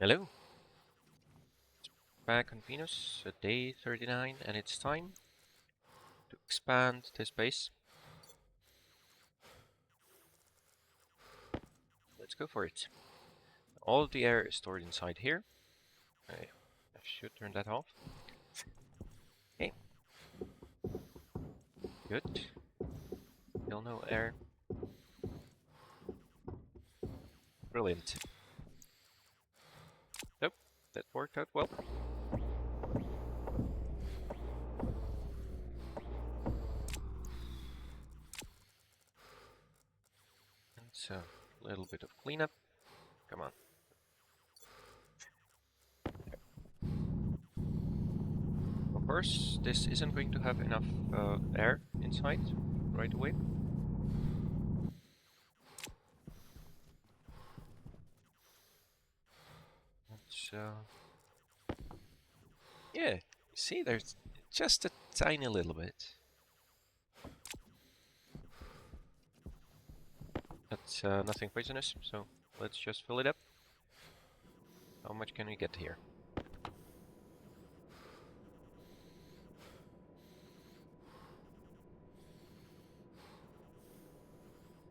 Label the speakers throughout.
Speaker 1: Hello, back on Venus, day 39, and it's time to expand this base. Let's go for it. All of the air is stored inside here. I should turn that off. Okay, good. Still no air. Brilliant. Nope, that worked out well. And so, a little bit of cleanup. Come on. Of course, this isn't going to have enough air inside right away. So, yeah, see, there's just a tiny little bit. That's nothing poisonous, so let's just fill it up. How much can we get here?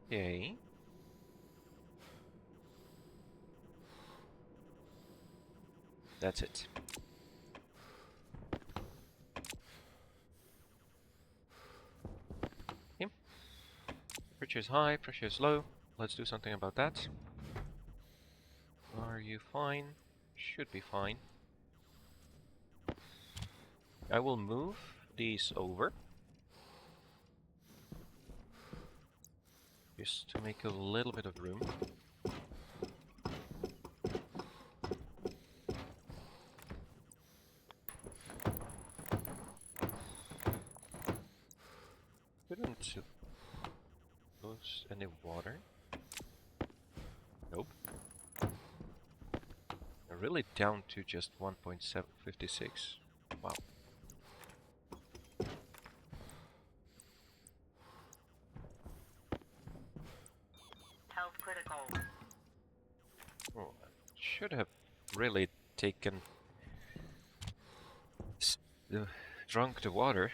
Speaker 1: Okay. That's it. Okay. Pressure is high, pressure is low. Let's do something about that. Are you fine? Should be fine. I will move these over. Just to make a little bit of room. Couldn't lose any water. Nope. We're really down to just 1.756. Wow.
Speaker 2: Health critical.
Speaker 1: Oh, I should have really taken drunk the water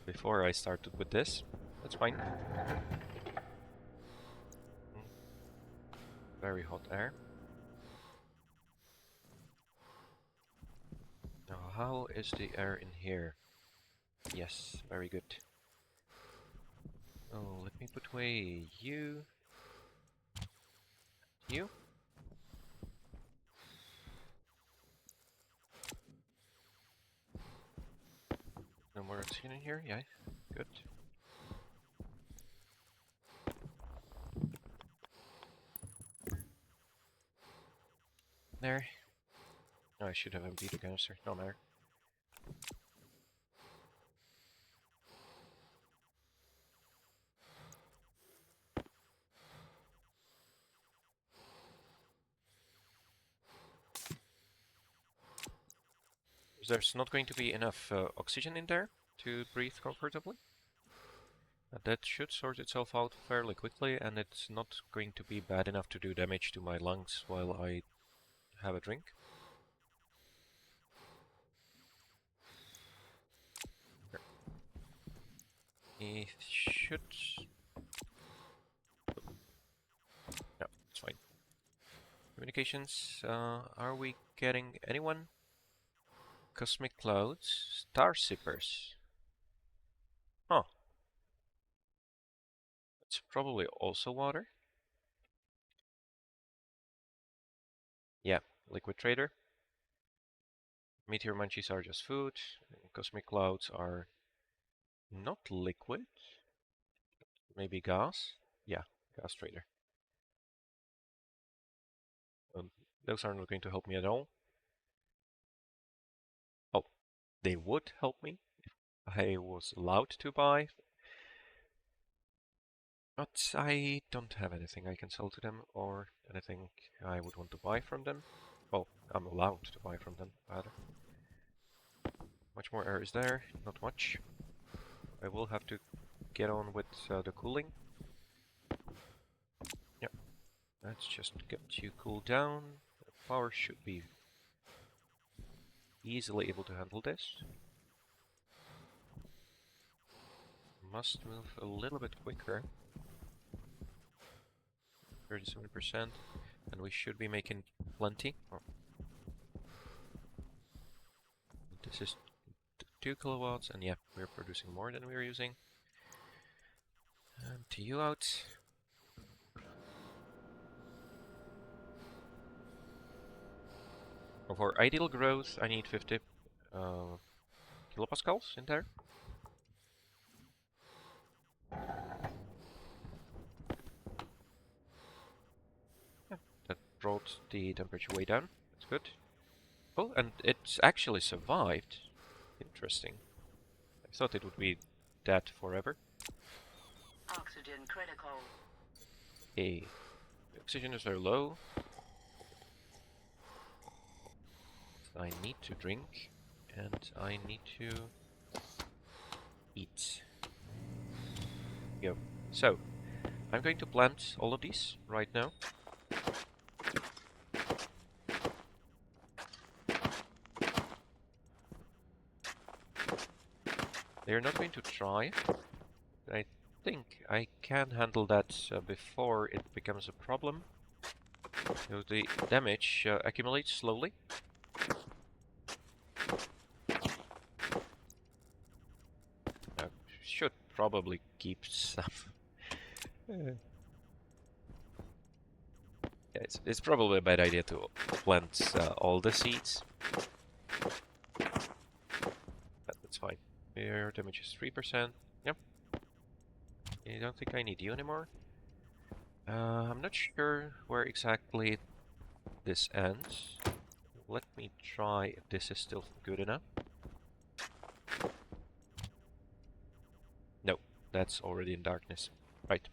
Speaker 1: before I started with this. That's fine. Very hot air. Now, how is the air in here? Yes, very good. Oh, let me put away you. You. No more oxygen in here? Yeah, good. There. Oh, I should have emptied the canister. No matter. There's not going to be enough oxygen in there to breathe comfortably. That should sort itself out fairly quickly, and it's not going to be bad enough to do damage to my lungs while I have a drink. It should... No, it's fine. Communications, are we getting anyone? Cosmic clouds, star sippers. Huh. It's probably also water. Yeah, liquid trader. Meteor munchies are just food. Cosmic clouds are not liquid. Maybe gas? Yeah, gas trader. Those are not going to help me at all. Oh, they would help me if I was allowed to buy. But I don't have anything I can sell to them or anything I would want to buy from them. Well, I'm allowed to buy from them, rather. Much more air is there? Not much. I will have to get on with the cooling. Yep. Let's just get you cooled down. power should be easily able to handle this. Must move a little bit quicker. 37%, and we should be making plenty. Oh. This is 2 kilowatts, and yeah, we're producing more than we're using. And to you out. For ideal growth, I need 50 kilopascals in there. Yeah, that brought the temperature way down. That's good. Oh, and it's actually survived. Interesting. I thought it would be dead forever.
Speaker 2: Oxygen critical.
Speaker 1: Hey, the oxygen is very low. I need to drink, and I need to eat. Go. So, I'm going to plant all of these right now. They're not going to thrive. I think I can handle that before it becomes a problem. So the damage accumulates slowly. Should probably keep some. Yeah, it's probably a bad idea to plant all the seeds. But that's fine. Your damage is 3%. Yep. I don't think I need you anymore. I'm not sure where exactly this ends. Let me try if this is still good enough. No, that's already in darkness. Right.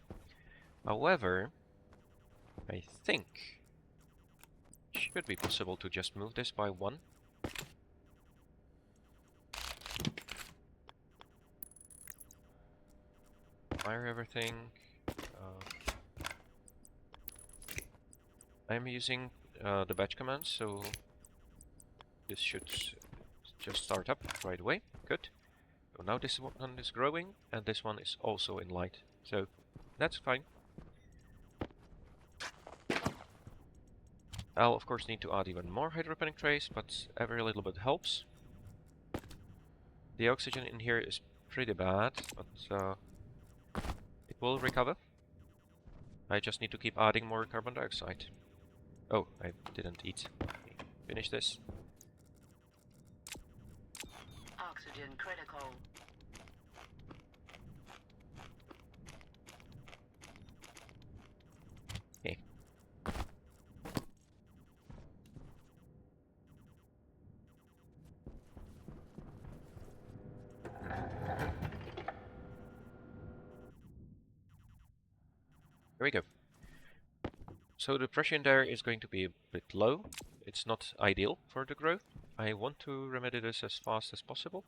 Speaker 1: However, I think it should be possible to just move this by 1. Fire everything. I'm using the batch command, so this should just start up right away. Good. So now this one is growing, and this one is also in light. So that's fine. I'll of course need to add even more hydroponic trays, but every little bit helps. The oxygen in here is pretty bad, but it will recover. I just need to keep adding more carbon dioxide. Oh, I didn't eat. Finish this.
Speaker 2: Oxygen critical.
Speaker 1: Okay. Here we go. So the pressure in there is going to be a bit low. It's not ideal for the growth. I want to remedy this as fast as possible.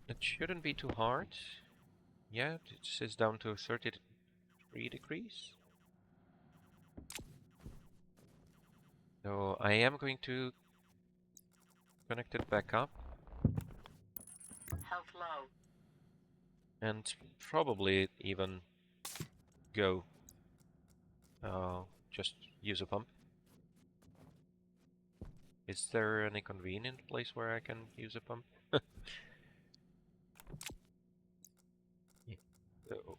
Speaker 1: It shouldn't be too hard. Yeah, it is down to 33 degrees. So I am going to connect it back up.
Speaker 2: Health low.
Speaker 1: And probably even go just use a pump. Is there any convenient place where I can use a pump? Yeah. Oh.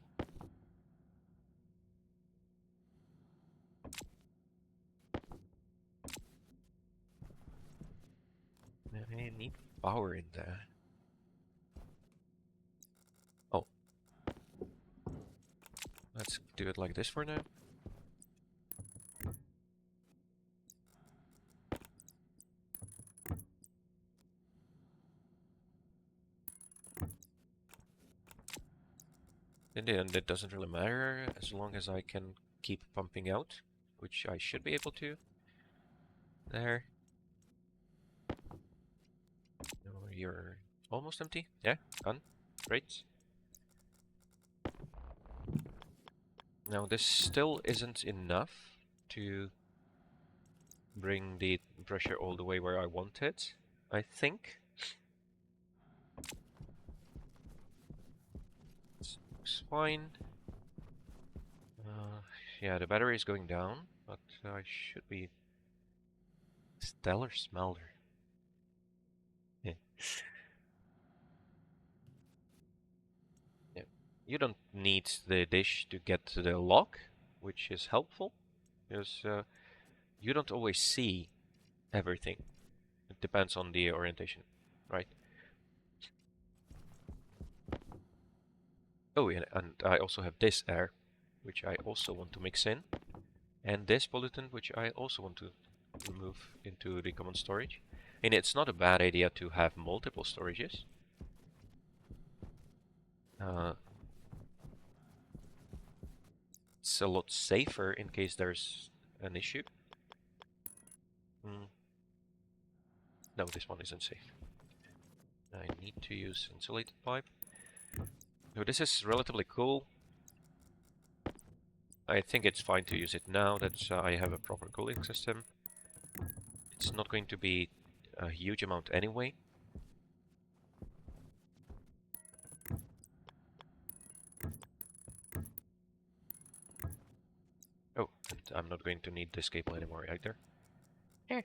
Speaker 1: I need power in there. Oh. Let's do it like this for now. In the end, it doesn't really matter as long as I can keep pumping out, which I should be able to. There. No, you're almost empty. Yeah, done. Great. Now this still isn't enough to bring the pressure all the way where I want it, I think. This looks fine. Yeah, the battery is going down, but I should be stellar smelter. Yeah. Yeah. You don't need the dish to get to the lock, which is helpful, because you don't always see everything. It depends on the orientation, right? Oh, yeah, and I also have this air, which I also want to mix in, and this pollutant, which I also want to remove into the common storage. And it's not a bad idea to have multiple storages. Uh, it's a lot safer in case there's an issue. No, this one isn't safe. I need to use insulated pipe. So this is relatively cool. I think it's fine to use it now that I have a proper cooling system. It's not going to be a huge amount anyway. Oh, and I'm not going to need this cable anymore either. Yeah.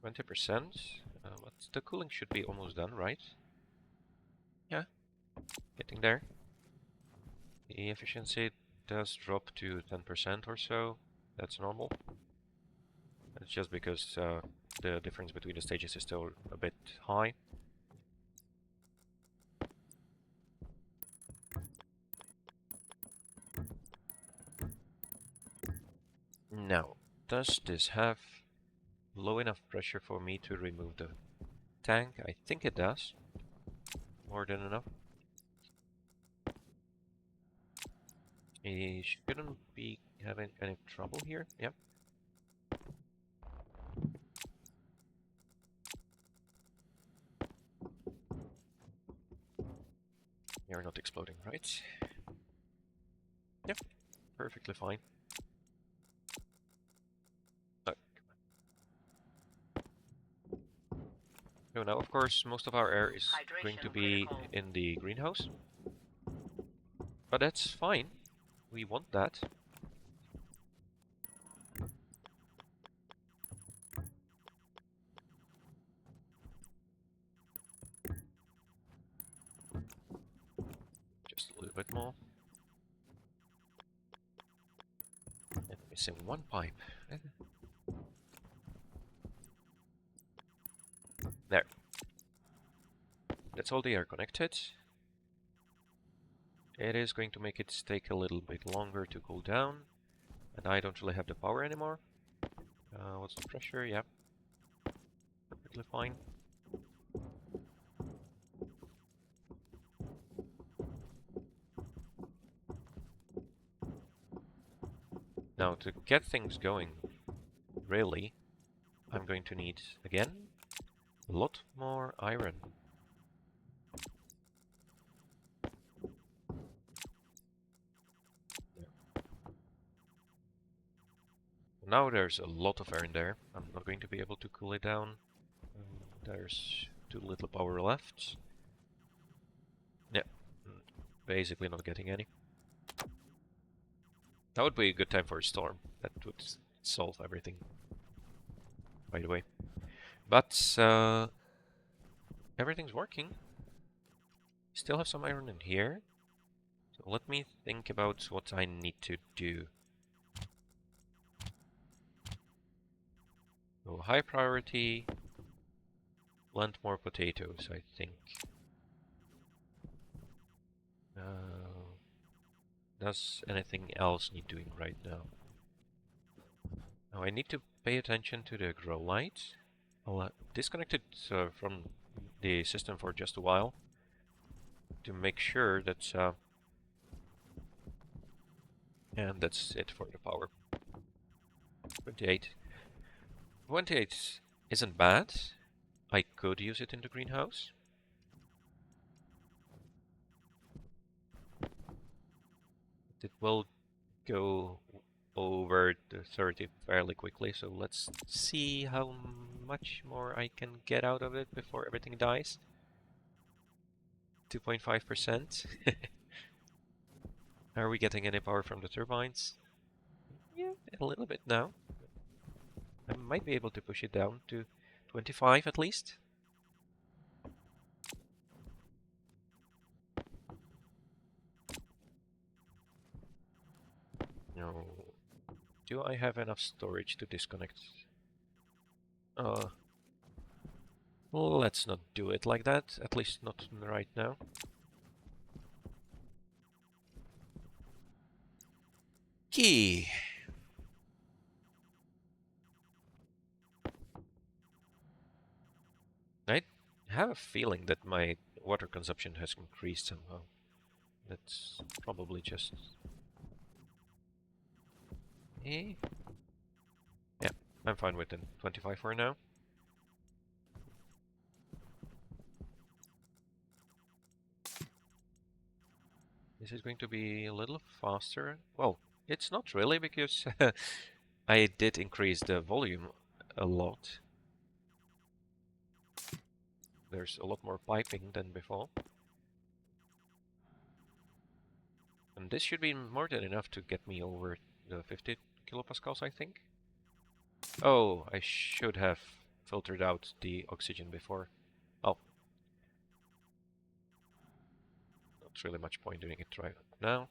Speaker 1: 20%, but the cooling should be almost done, right? Yeah, getting there. The efficiency does drop to 10% or so. That's normal. It's just because the difference between the stages is still a bit high. Now, does this have low enough pressure for me to remove the tank? I think it does. More than enough. He shouldn't be having any trouble here. Yep. You're not exploding, right? Yep. Perfectly fine. So now, of course, most of our air is going to be in the greenhouse. But that's fine. We want that. Just a little bit more. And missing one pipe. There. That's all the air connected. It is going to make it take a little bit longer to cool down. And I don't really have the power anymore. What's the pressure? Yep. Perfectly fine. Now, to get things going, really, I'm going to need, again, a lot more iron. Now there's a lot of air in there. I'm not going to be able to cool it down. There's too little power left. Yeah, basically not getting any. That would be a good time for a storm. That would solve everything, by the way. But everything's working. Still have some iron in here. So let me think about what I need to do. So high priority, plant more potatoes, I think. Does anything else need doing right now? Now I need to pay attention to the grow light. I'll disconnect it from the system for just a while to make sure that and that's it for the power. 28. 28 isn't bad. I could use it in the greenhouse. It will go over the 30 fairly quickly, so let's see how much more I can get out of it before everything dies. 2.5%. Are we getting any power from the turbines? Yeah, a little bit now. I might be able to push it down to 25 at least. No. Do I have enough storage to disconnect? Let's not do it like that, at least not right now. Key! I have a feeling that my water consumption has increased somehow. That's probably just... Eh? Yeah, I'm fine with the 25 for now. This is going to be a little faster. Well, it's not really, because I did increase the volume a lot. There's a lot more piping than before. And this should be more than enough to get me over the 50 kilopascals, I think. Oh, I should have filtered out the oxygen before. Oh. Not really much point doing it right now.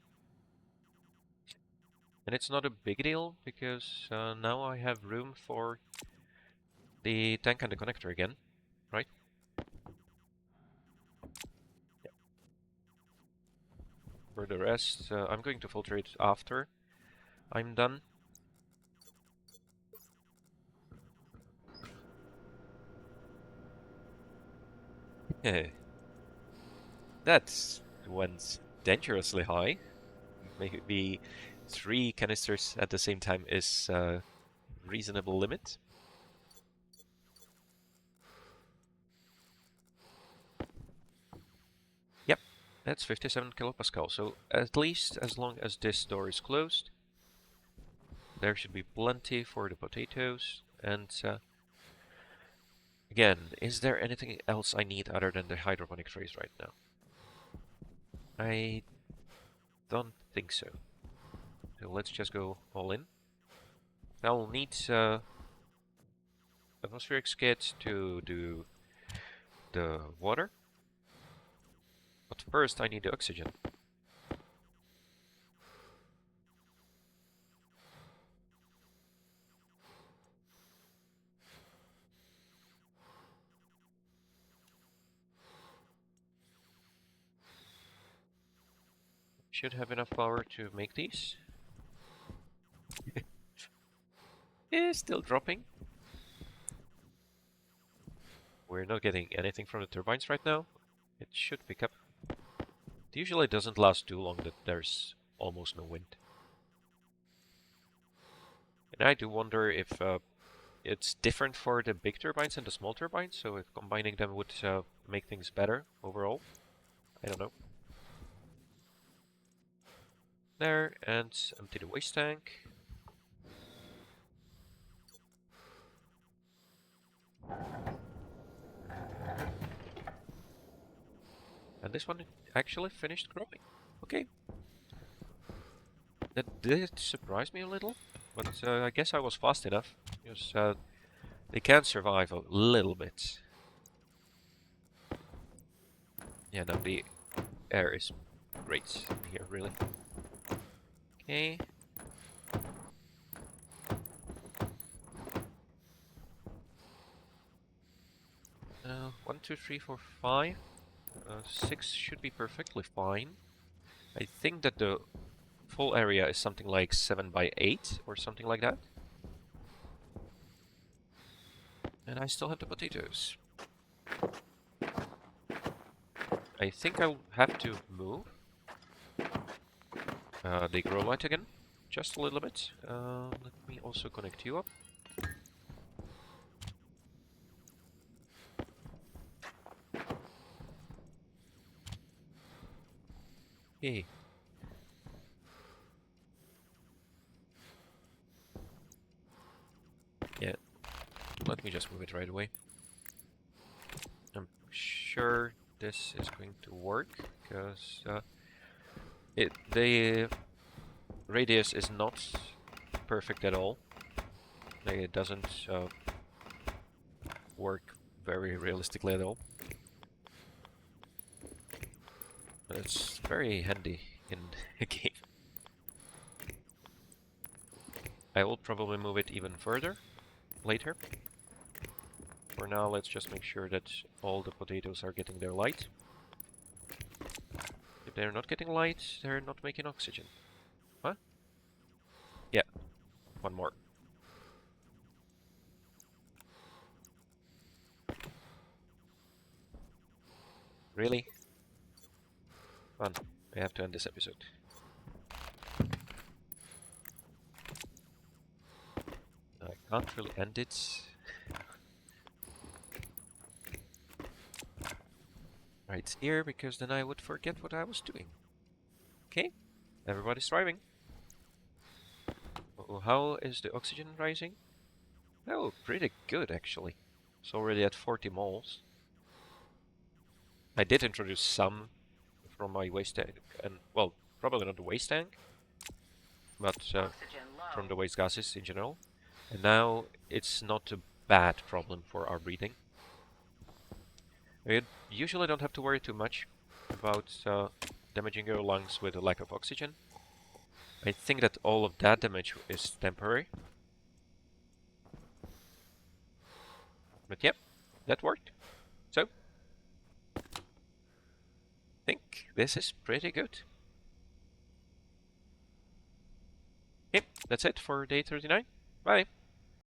Speaker 1: And it's not a big deal, because now I have room for the tank and the connector again, right? Yeah. For the rest, I'm going to filter it after I'm done. That went dangerously high. Maybe 3 canisters at the same time is a reasonable limit. Yep, that's 57 kilopascal. So at least as long as this door is closed, there should be plenty for the potatoes. And again, is there anything else I need other than the hydroponic trays right now? I don't think so. So let's just go all in. I'll need atmospheric skid to do the water. But first I need the oxygen. Should have enough power to make these. Still dropping. We're not getting anything from the turbines right now. It should pick up. It usually doesn't last too long that there's almost no wind. And I do wonder if it's different for the big turbines and the small turbines, so if combining them would make things better overall. I don't know. There, and empty the waste tank. And this one actually finished growing. Okay. That did surprise me a little, but I guess I was fast enough, because they can survive a little bit. Yeah, no, the air is great here, really. Okay. 1, 2, 3, 4, 5. 6 should be perfectly fine. I think that the full area is something like 7 by 8 or something like that. And I still have the potatoes. I think I'll have to move the grow light again, just a little bit. Let me also connect you up. Yay. Yeah, let me just move it right away. I'm sure this is going to work, because the radius is not perfect at all. Like, it doesn't work very realistically at all. But it's very handy in a game. I will probably move it even further later. For now, let's just make sure that all the potatoes are getting their light. If they're not getting light, they're not making oxygen. Huh? Yeah, one more. Really? Fun. I have to end this episode. I can't really end it. Right here, because then I would forget what I was doing. Okay, everybody's thriving. How is the oxygen rising? Oh, pretty good actually. It's already at 40 moles. I did introduce some from my waste tank, and well, probably not the waste tank, but
Speaker 2: Oxygen
Speaker 1: from
Speaker 2: low.
Speaker 1: the waste gases in general. And now it's not a bad problem for our breathing. You usually don't have to worry too much about damaging your lungs with a lack of oxygen. I think that all of that damage is temporary. But yep, that worked. So, I think this is pretty good. Yep, that's it for day 39. Bye.